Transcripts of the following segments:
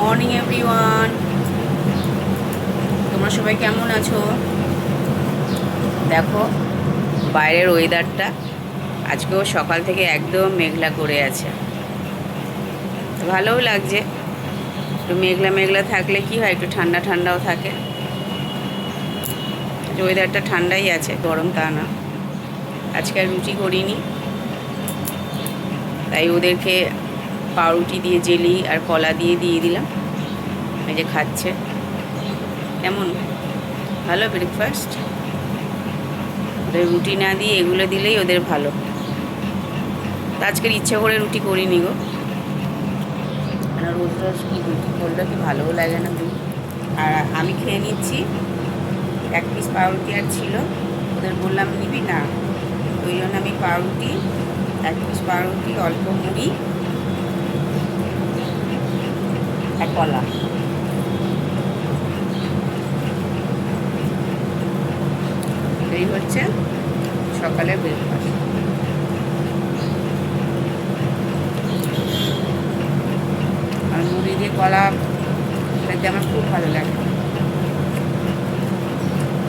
Morning everyone, তোমরা সবাই কেমন আছো? দেখো বাইরের ওয়েদারটা আজকেও সকাল থেকে একদম মেঘলা করে আছে। ভালোও লাগছে, একটু মেঘলা মেঘলা থাকলে কি হয়, একটু ঠান্ডা ঠান্ডাও থাকে। ওয়েদারটা ঠান্ডাই আছে, গরম তা না। আজকে আর রুটি করিনি, তাই ওদেরকে পাউরুটি দিয়ে জেলি আর কলা দিয়ে দিলাম। এই যে খাচ্ছে। কেমন ভালো ব্রেকফাস্ট? ওদের রুটি না দিয়ে এগুলো দিলেই ওদের ভালো। তা আজকের ইচ্ছে করে রুটি করিনি গো, কেন রোজ রোজ কি রুটি করলে কি ভালোও লাগে না। আর আমি খেয়ে নিচ্ছি, এক পিস পাউরুটি আর ছিল, ওদের বললাম নিবি না, ওই জন্য আমি পাউরুটি, এক পিস পাউরুটি, অল্প মুড়ি আর কলা, এই হচ্ছে সকালের ব্রেকফাস্ট। আর মুড়ি দিয়ে কলা খেতে আমার খুব ভালো লাগে।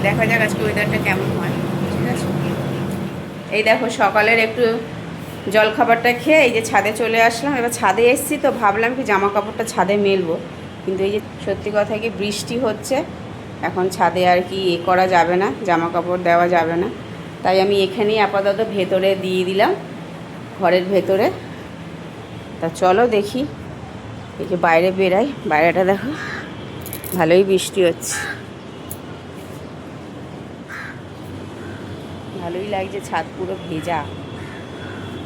দেখা যাক আজকে ওয়েদারটা কেমন হয়। ঠিক আছে, এই দেখো সকালের একটু জলখাবারটা খেয়ে এই যে ছাদে চলে আসলাম। এবার ছাদে এসেছি তো ভাবলাম কি জামা কাপড়টা ছাদে মেলবো, কিন্তু এই যে সত্যি কথা কি বৃষ্টি হচ্ছে, এখন ছাদে আর কি করা যাবে না, জামা কাপড় দেওয়া যাবে না। তাই আমি এখানেই আপাতত ভেতরে দিয়ে দিলাম, ঘরের ভেতরে। তা চলো দেখি, এই যে বাইরে বেরাই, বাইরেটা দেখো ভালোই বৃষ্টি হচ্ছে, ভালোই লাগছে, ছাদ পুরো ভেজা।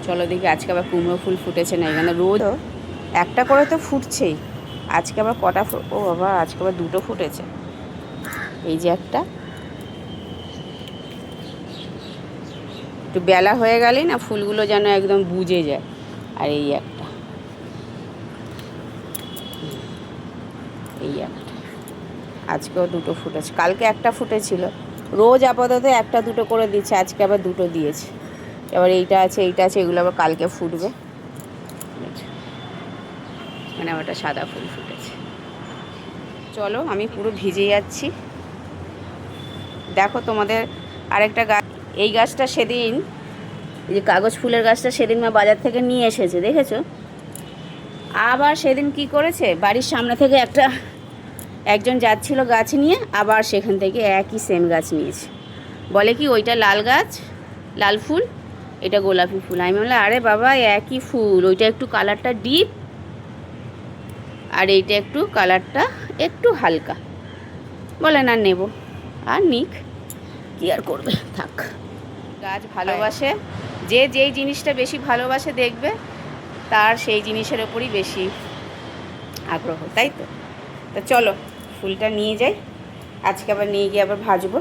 চলো দেখি আজকে আবার কুমড়ো ফুল ফুটেছে না, এখানে রোজ একটা করে তো ফুটছেই, আজকে আবার কটা, ও বাবা আজকে আবার দুটো ফুটেছে। এই যে একটা, একটু বেলা হয়ে গেলেই না ফুলগুলো যেন একদম বুজে যায়। আর এই একটা, এই একটা, আজকেও দুটো ফুটেছে, কালকে একটা ফুটেছিল। রোজ আপাতত একটা দুটো করে দিচ্ছে, আজকে আবার দুটো দিয়েছে। এবার এইটা আছে, এইটা আছে, এগুলো আবার কালকে ফুটবে। মানে আবার একটা সাদা ফুল ফুটেছে। চলো আমি পুরো ভিজে যাচ্ছি। দেখো তোমাদের আরেকটা গাছ, এই গাছটা সেদিন, এই যে কাগজ ফুলের গাছটা সেদিন মা বাজার থেকে নিয়ে এসেছে, দেখেছো? আবার সেদিন কি করেছে, বাড়ির সামনে থেকে একজন যাচ্ছিল গাছ নিয়ে, আবার সেখান থেকে একই সেম গাছ নিয়েছে। বলে কি ওইটা লাল গাছ, লাল ফুল, এটা গোলাপি ফুল। আমি বললাম আরে বাবা একই ফুল, ওইটা একটু কালারটা ডিপ আর এইটা একটু কালারটা একটু হালকা। বলে না নেব, আর নিক, কি আর করবে, থাক। গাছ ভালোবাসে, যে যেই জিনিসটা বেশি ভালোবাসে দেখবে তার সেই জিনিসের ওপরই বেশি আগ্রহ, তাই তো? তো চলো ফুলটা নিয়ে যাই, আজকে আবার নিয়ে গিয়ে আবার ভাজবো।